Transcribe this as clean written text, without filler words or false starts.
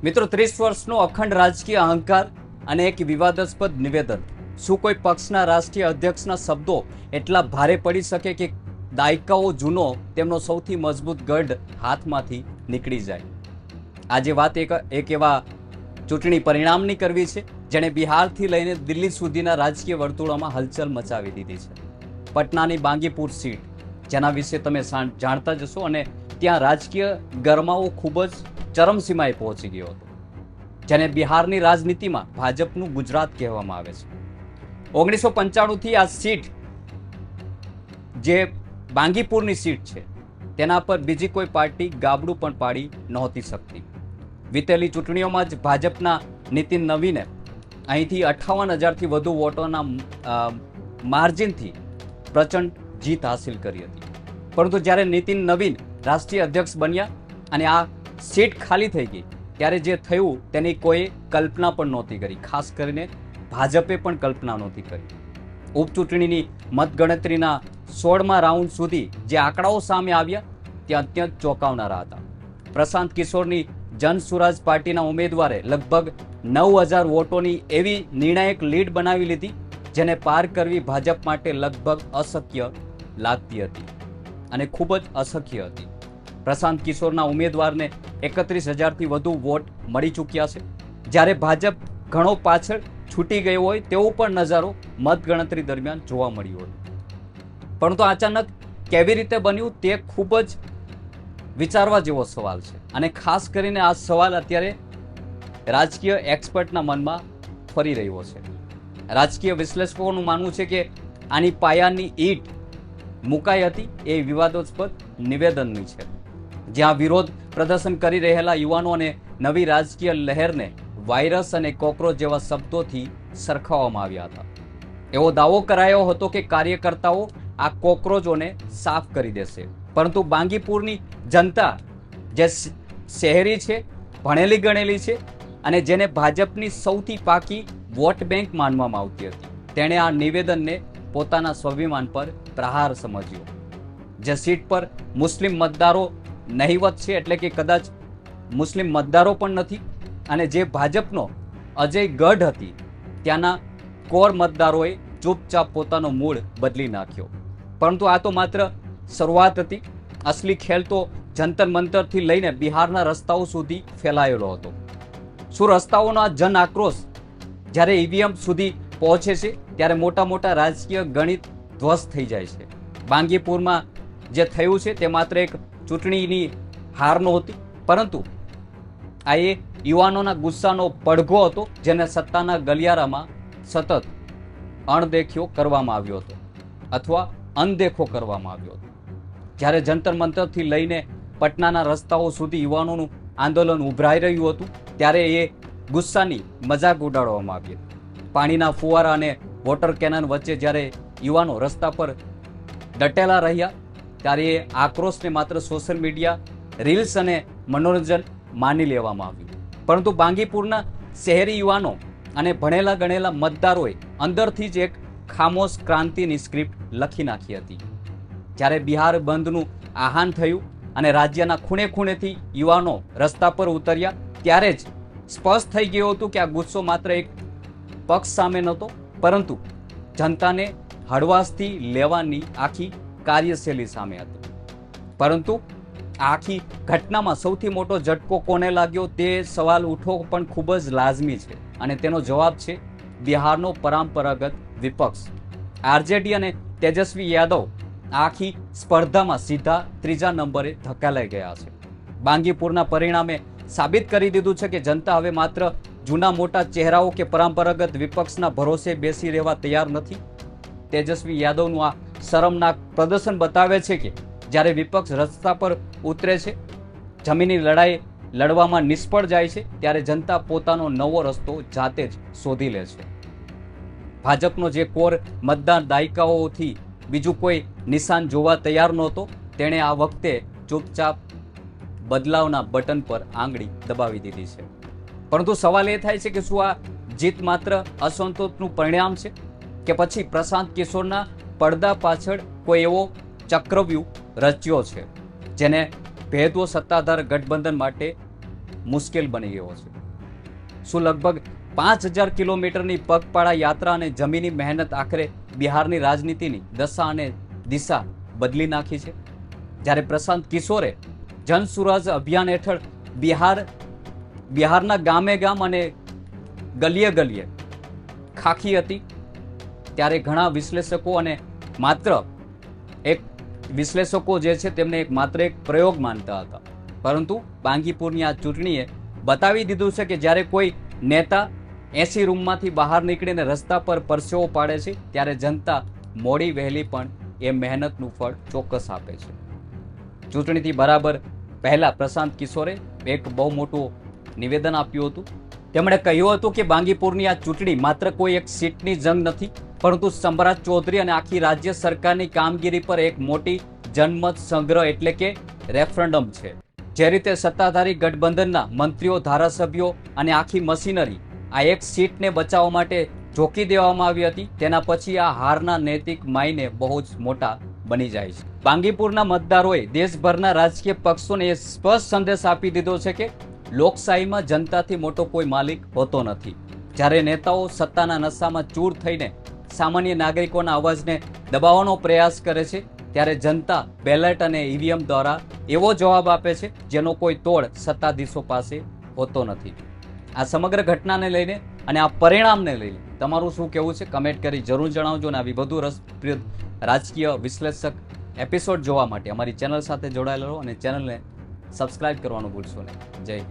મિત્રો 30 વર્ષનો અખંડ રાજકીય અહંકાર અને એક વિવાદાસ્પદ નિવેદન. શું કોઈ પક્ષના રાષ્ટ્રીય અધ્યક્ષના શબ્દો એટલા ભારે પડી શકે કે દાયકાઓ જૂનો તેમનો સૌથી મજબૂત ગઢ હાથમાંથી નીકળી જાય? આજે વાત એક એવા ચૂંટણી પરિણામની કરવી છે જેણે બિહારથી લઈને દિલ્હી સુધીના રાજકીય વર્તુળોમાં હલચલ મચાવી દીધી છે. પટનાની બાંગીપુર સીટ, જેના વિશે તમે જાણતા જશો, અને ત્યાં રાજકીય ગરમાવો ખૂબ જ ચરમસીમાએ પહોંચી ગયો હતો, જેને બિહારની રાજનીતિમાં ભાજપનું ગુજરાત કહેવામાં આવે છે. 1995થી આ સીટ, જે બાંગીપુરની સીટ છે, તેના પર બીજી કોઈ પાર્ટી ગાબડું પણ પાડી નહોતી શકતી. વીતેલી ચૂંટણીઓમાં જ ભાજપના નીતિન નવીને અહીંથી 58,000થી વધુ વોટોના માર્જિનથી પ્રચંડ જીત હાંસિલ કરી હતી. પરંતુ જ્યારે નીતિન નવીન રાષ્ટ્રીય અધ્યક્ષ બન્યા અને આ સીટ ખાલી થઈ ગઈ, ત્યારે જે થયું તેની કોઈ કલ્પના પણ નહોતી કરી. ખાસ કરીને ભાજપે પણ કલ્પના નહોતી કરી. ઉપચૂંટણીની મતગણતરીના 16મા રાઉન્ડ સુધી જે આંકડાઓ સામે આવ્યા તે અત્યંત ચોંકાવનારા હતા. પ્રશાંત કિશોરની જન સુરાજ પાર્ટીના ઉમેદવારે લગભગ 9,000 વોટોની એવી નિર્ણાયક લીડ બનાવી લીધી, જેને પાર કરવી ભાજપ માટે લગભગ અશક્ય લાગતી હતી અને ખૂબ જ અશક્ય હતી. પ્રશાંત કિશોરના ઉમેદવારને 31,000થી વધુ વોટ મળી ચૂક્યા છે, જ્યારે ભાજપ ઘણો પાછળ છૂટી ગયો હોય તેવો પણ નજારો મતગણતરી દરમિયાન જોવા મળ્યો હતો. પરંતુ અચાનક કેવી રીતે બન્યું તે ખૂબ જ વિચારવા જેવો સવાલ છે, અને ખાસ કરીને આ સવાલ અત્યારે રાજકીય એક્સપર્ટના મનમાં ફરી રહ્યો છે. રાજકીય વિશ્લેષકોનું માનવું છે કે આની પાયાની ઈંટ મુકાઈ હતી એ વિવાદાસ્પદ નિવેદનની છે, જ્યાં વિરોધ પ્રદર્શન કરી રહેલા યુવાનો અને નવી રાજકીય લહેરને વાયરસ અને કોકરોચ જેવા શબ્દોથી સરખાવવામાં આવ્યા હતા. એવો દાવો કરાયો હતો કે કાર્યકર્તાઓ આ કોકરોચોને સાફ કરી દેશે. પરંતુ બાંગીપુરની જનતા, જે શહેરી છે, ભણેલી ગણેલી છે અને જેને ભાજપની સૌથી પાકી વોટ બેંક માનવામાં આવતી હતી, તેણે આ નિવેદનને પોતાના સ્વાભિમાન પર પ્રહાર સમજ્યો. જે સીટ પર મુસ્લિમ મતદારો નહિવત છે, એટલે કે કદાચ મુસ્લિમ મતદારો પણ નથી, અને જે ભાજપનો અજય ગઢ હતી, ત્યાંના કોર મતદારોએ ચૂપચાપ પોતાનો મૂળ બદલી નાખ્યો. પરંતુ આ તો માત્ર શરૂઆત હતી. અસલી ખેલ તો જંતર મંતરથી લઈને બિહારના રસ્તાઓ સુધી ફેલાયેલો હતો. શું રસ્તાઓનો આ જન આક્રોશ જ્યારે ઈવીએમ સુધી પહોંચે છે, ત્યારે મોટા મોટા રાજકીય ગણિત ધ્વસ્ત થઈ જાય છે. બાંગીપુરમાં જે થયું છે તે માત્ર એક ચૂંટણીની હાર નહોતી, પરંતુ આ એ યુવાનોના ગુસ્સાનો પડઘો હતો, જેને સત્તાના ગલિયારામાં સતત અણદેખ્યો કરવામાં આવ્યો હતો, અથવા અનદેખો કરવામાં આવ્યો હતો. જ્યારે જંતર મંતરથી લઈને પટનાના રસ્તાઓ સુધી યુવાનોનું આંદોલન ઉભરાઈ રહ્યું હતું, ત્યારે એ ગુસ્સાની મજાક ઉડાડવામાં આવી હતી. પાણીના ફુવારા અને વોટર કેનન વચ્ચે જ્યારે યુવાનો રસ્તા પર ડટેલા રહ્યા, ત્યારે એ આક્રોશને માત્ર સોશિયલ મીડિયા, રીલ્સ અને મનોરંજન માની લેવામાં આવ્યું. પરંતુ બાંગીપુરના શહેરી યુવાનો અને ભણેલા ગણેલા મતદારોએ અંદરથી જ એક ખામોશ ક્રાંતિની સ્ક્રિપ્ટ લખી નાખી હતી. જ્યારે બિહાર બંધનું આહ્વાન થયું અને રાજ્યના ખૂણે ખૂણેથી યુવાનો રસ્તા પર ઉતર્યા, ત્યારે જ સ્પષ્ટ થઈ ગયું હતું કે આ ગુસ્સો માત્ર એક પક્ષ સામે નહોતો, પરંતુ જનતાને હળવાશથી લેવાની આખી કાર્યશૈલી સામે હતો. પરંતુ આ આખી ઘટનામાં સૌથી મોટો ઝટકો કોને લાગ્યો તે સવાલ ઉઠવો પણ ખૂબ જ લાજમી છે, અને તેનો જવાબ છે બિહારનો પરંપરાગત વિપક્ષ. આરજેડી અને તેજસ્વી યાદવ આખી સ્પર્ધામાં સીધા 3જા નંબરે ધકેલાઈ ગયા છે. બાંગીપુરના પરિણામે સાબિત કરી દીધું છે કે જનતા હવે માત્ર જૂના મોટા ચહેરાઓ કે પરંપરાગત વિપક્ષના ભરોસે બેસી રહેવા તૈયાર નથી. તેજસ્વી યાદવનું આ શરમનાક પ્રદર્શન બતાવે છે કે જ્યારે વિપક્ષ રસ્તા પર ઉતરે છે, જમીની લડાઈ લડવામાં નિષ્ફળ જાય છે, ત્યારે જનતા પોતાનો નવો રસ્તો જાતે જ શોધી લે છે. ભાજપનો જે કોર મતદાર દાયકાઓથી બીજું કોઈ નિશાન જોવા તૈયાર નહોતો, તેણે આ વખતે ચૂપચાપ બદલાવના બટન પર આંગળી દબાવી દીધી છે. પરંતુ સવાલ એ થાય છે કે શું આ જીત માત્ર અસંતોષનું પરિણામ છે, કે પછી પ્રશાંત કિશોરના પડદા પાછળ કોઈ એવો ચક્રવ્યૂહ રચ્યો છે, જેને ભેદવો સત્તાધાર ગઠબંધન માટે મુશ્કેલ બની ગયો છે. શું લગભગ 5,000 કિલોમીટરની પગપાળા યાત્રા અને જમીની મહેનત આખરે બિહારની રાજનીતિની દશા અને દિશા બદલી નાખી છે? જ્યારે પ્રશાંત કિશોરે જન સુરાજ અભિયાન હેઠળ બિહારના ગામે ગામ અને ગલીએ ગલીએ ખાખી હતી, ત્યારે ઘણા વિશ્લેષકો અને વિશ્લેષકો જે છે તેમને માત્ર એક પ્રયોગ માનતા હતા. પરંતુ બાંગીપુરની આ ચૂંટણીએ બતાવી દીધું છે કે જ્યારે કોઈ નેતા 80 રૂમમાંથી બહાર નીકળીને રસ્તા પર પરસેવો પાડે છે, ત્યારે જનતા મોડી વહેલી પણ એ મહેનતનું ફળ ચોક્કસ આપે છે. ચૂંટણીથી બરાબર પહેલા પ્રશાંત કિશોરે એક બહુ મોટું નિવેદન આપ્યું હતું. તેમણે કહ્યું હતું કે બાંગીપુરની આ ચૂંટણી માત્ર કોઈ એક સીટની જંગ નથી, પરંતુ સમ્રાટ ચૌધરી અને આખી રાજ્ય સરકારની કામગીરી પર એક મોટી જનમત સંગ્રહ એટલે કે રેફરન્ડમ છે. જે રીતે સત્તાધારી ગઠબંધનના મંત્રીઓ, ધારાસભ્યો અને આખી મશીનરી આ એક સીટને બચાવવા માટે ઝોકી દેવામાં આવી હતી, તેના પછી આ હારના નૈતિક માયને બહુ જ મોટા બની જાય છે. બાંગીપુરના મતદારોએ દેશભરના રાજકીય પક્ષોને એ સ્પષ્ટ સંદેશ આપી દીધો છે કે લોકશાહીમાં જનતાથી મોટો કોઈ માલિક હોતો નથી. જ્યારે નેતાઓ સત્તાના નશામાં ચૂર થઈને સામાન્ય નાગરિકોના અવાજને દબાવવાનો પ્રયાસ કરે છે, ત્યારે જનતા બેલેટ અને ઈવીએમ દ્વારા એવો જવાબ આપે છે જેનો કોઈ તોડ સત્તાધીશો પાસે હોતો નથી. આ સમગ્ર ઘટનાને લઈને અને આ પરિણામને લઈને તમારું શું કહેવું છે? કમેન્ટ કરી જરૂર જણાવજો. અને આવી વધુ રસપ્રદ રાજકીય વિશ્લેષક એપિસોડ જોવા માટે અમારી ચેનલ સાથે જોડાયેલા રહો અને ચેનલને સબસ્ક્રાઇબ કરવાનું ભૂલશો નહીં. જય હિન્દ.